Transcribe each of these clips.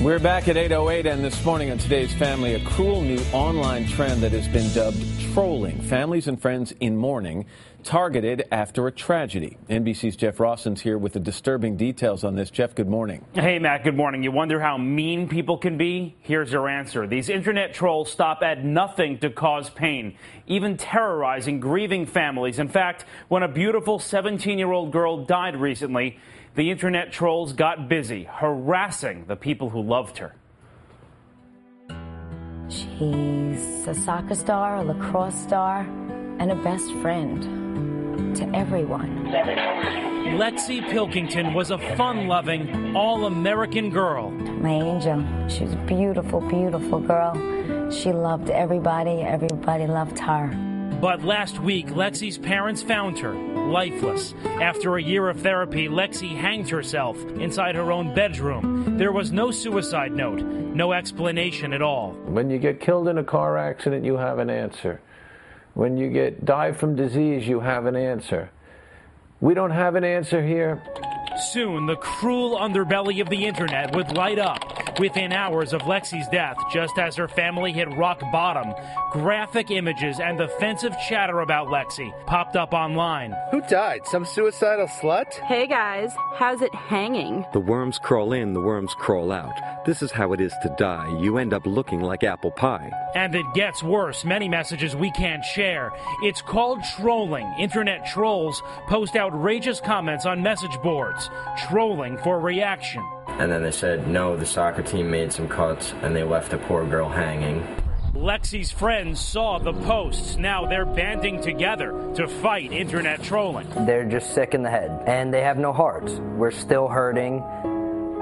We're back at 8:08, and this morning on Today's Family, a cruel new online trend that has been dubbed trolling. Families and friends in mourning, targeted after a tragedy. NBC's Jeff Rosson's here with the disturbing details on this. Jeff, good morning. Hey, Matt, good morning. You wonder how mean people can be? Here's your answer. These internet trolls stop at nothing to cause pain, even terrorizing grieving families. In fact, when a beautiful 17-year-old girl died recently, the internet trolls got busy harassing the people who loved her. She's a soccer star, a lacrosse star, and a best friend to everyone. Lexi Pilkington was a fun-loving, all-American girl. My angel. She was a beautiful, beautiful girl. She loved everybody. Everybody loved her. But last week, Lexi's parents found her lifeless. After a year of therapy, Lexi hanged herself inside her own bedroom. There was no suicide note, no explanation at all. When you get killed in a car accident, you have an answer. When you die from disease, you have an answer. We don't have an answer here. Soon, the cruel underbelly of the internet would light up. Within hours of Lexi's death, just as her family hit rock bottom, graphic images and offensive chatter about Lexi popped up online. Who died? Some suicidal slut? Hey guys, how's it hanging? The worms crawl in, the worms crawl out. This is how it is to die. You end up looking like apple pie. And it gets worse. Many messages we can't share. It's called trolling. Internet trolls post outrageous comments on message boards, trolling for reaction. And then they said, no, the soccer team made some cuts, and they left the poor girl hanging. Lexi's friends saw the posts. Now they're banding together to fight internet trolling. They're just sick in the head, and they have no hearts. We're still hurting,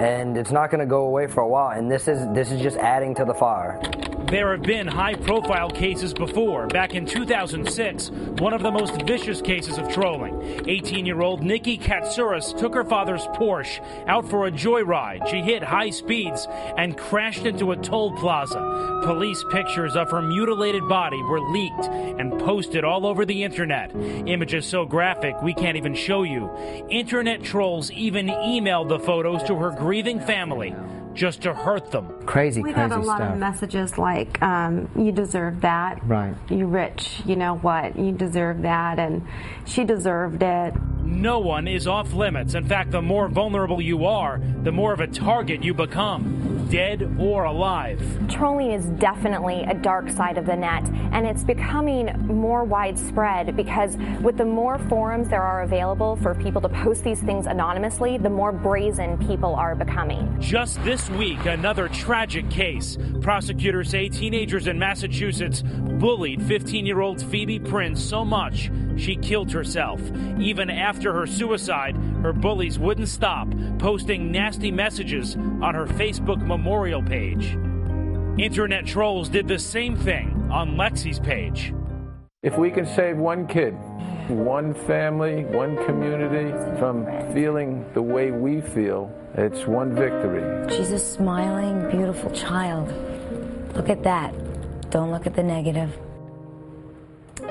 and it's not going to go away for a while, and this is just adding to the fire. There have been high-profile cases before. Back in 2006, one of the most vicious cases of trolling. 18-year-old Nikki Katsouris took her father's Porsche out for a joyride. She hit high speeds and crashed into a toll plaza. Police pictures of her mutilated body were leaked and posted all over the internet. Images so graphic we can't even show you. Internet trolls even emailed the photos to her grieving family just to hurt them. Crazy We stuff. got a lot of messages like, you deserve that. Right. You rich, you know what, you deserve that, and she deserved it. No one is off limits. In fact, the more vulnerable you are, the more of a target you become, dead or alive. Trolling is definitely a dark side of the net, and it's becoming more widespread because with the more forums there are available for people to post these things anonymously, the more brazen people are becoming. Just this week, another tragic case. Prosecutors say teenagers in Massachusetts bullied 15-year-old Phoebe Prince so much she killed herself. Even after her suicide, her bullies wouldn't stop posting nasty messages on her Facebook memorial page. Internet trolls did the same thing on Lexi's page. If we can save one kid, one family, one community from feeling the way we feel, it's one victory. She's a smiling, beautiful child. Look at that. Don't look at the negative.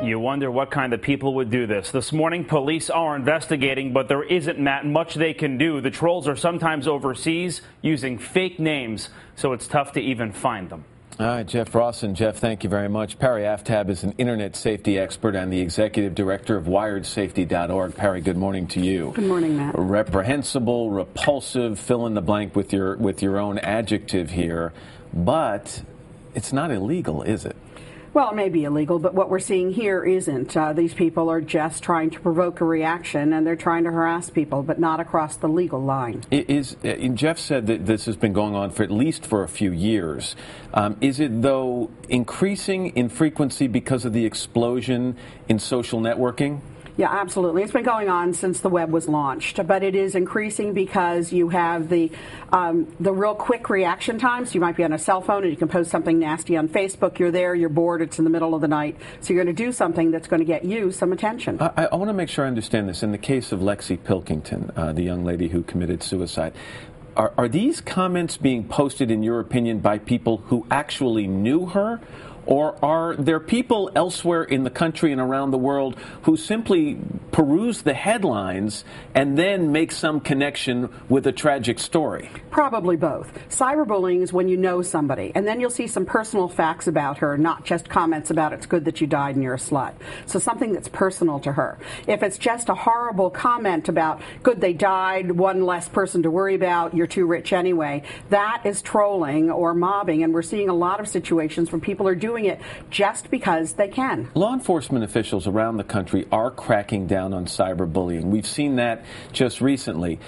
You wonder what kind of people would do this. This morning, police are investigating, but there isn't, Matt, much they can do. The trolls are sometimes overseas using fake names, so it's tough to even find them. All right, Jeff Rosson. Jeff, thank you very much. Parry Aftab is an internet safety expert and the executive director of WiredSafety.org. Parry, good morning to you. Good morning, Matt. Reprehensible, repulsive, fill in the blank with your own adjective here, but it's not illegal, is it? Well, it may be illegal, but what we're seeing here isn't. These people are just trying to provoke a reaction, and they're trying to harass people, but not across the legal line. Jeff said that this has been going on for at least for a few years. Is it, though, increasing in frequency because of the explosion in social networking? Yeah, absolutely. It's been going on since the web was launched, but it is increasing because you have the real quick reaction times. You might be on a cell phone and you can post something nasty on Facebook. You're there, you're bored, it's in the middle of the night, so you're going to do something that's going to get you some attention. I want to make sure I understand this. In the case of Lexi Pilkington, the young lady who committed suicide, are these comments being posted, in your opinion, by people who actually knew her? Or are there people elsewhere in the country and around the world who simply peruse the headlines and then make some connection with a tragic story? Probably both. Cyberbullying is when you know somebody, and then you'll see some personal facts about her, not just comments about it's good that you died and you're a slut. So something that's personal to her. If it's just a horrible comment about good they died, one less person to worry about, you're too rich anyway, that is trolling or mobbing, and we're seeing a lot of situations where people are doing it just because they can. Law enforcement officials around the country are cracking down on cyberbullying. We've seen that just recently.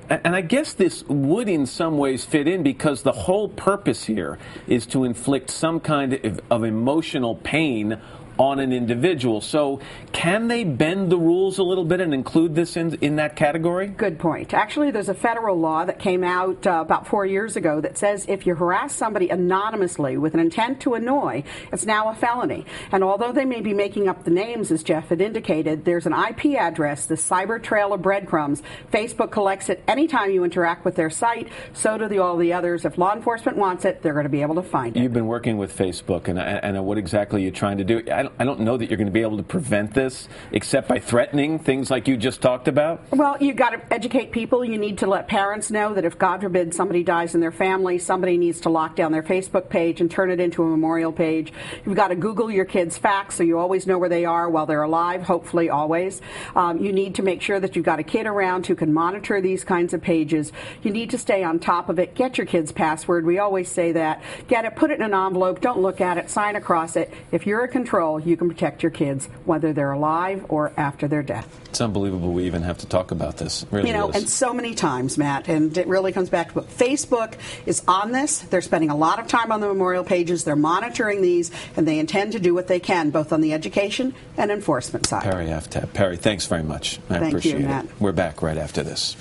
And I guess this would in some ways fit in because the whole purpose here is to inflict some kind of emotional pain on an individual. So can they bend the rules a little bit and include this in that category? Good point. Actually, there's a federal law that came out about 4 years ago that says if you harass somebody anonymously with an intent to annoy, it's now a felony. And although they may be making up the names, as Jeff had indicated, there's an IP address, the cyber trail of breadcrumbs. Facebook collects it anytime you interact with their site. So do all the others. If law enforcement wants it, they're going to be able to find it. You've been working with Facebook, and what exactly are you trying to do? I don't know that you're going to be able to prevent this except by threatening things like you just talked about. Well, you've got to educate people. You need to let parents know that if, God forbid, somebody dies in their family, somebody needs to lock down their Facebook page and turn it into a memorial page. You've got to Google your kids' facts so you always know where they are while they're alive, hopefully always. You need to make sure that you've got a kid around who can monitor these kinds of pages. You need to stay on top of it. Get your kid's password. We always say that. Get it, put it in an envelope. Don't look at it. Sign across it. If you're in control, you can protect your kids, whether they're alive or after their death. It's unbelievable we even have to talk about this. It really is. And so many times, Matt, and it really comes back to Facebook is on this. They're spending a lot of time on the memorial pages. They're monitoring these, and they intend to do what they can, both on the education and enforcement side. Perry Aftab. Perry, thanks very much. I appreciate you, Matt. it. We're back right after this.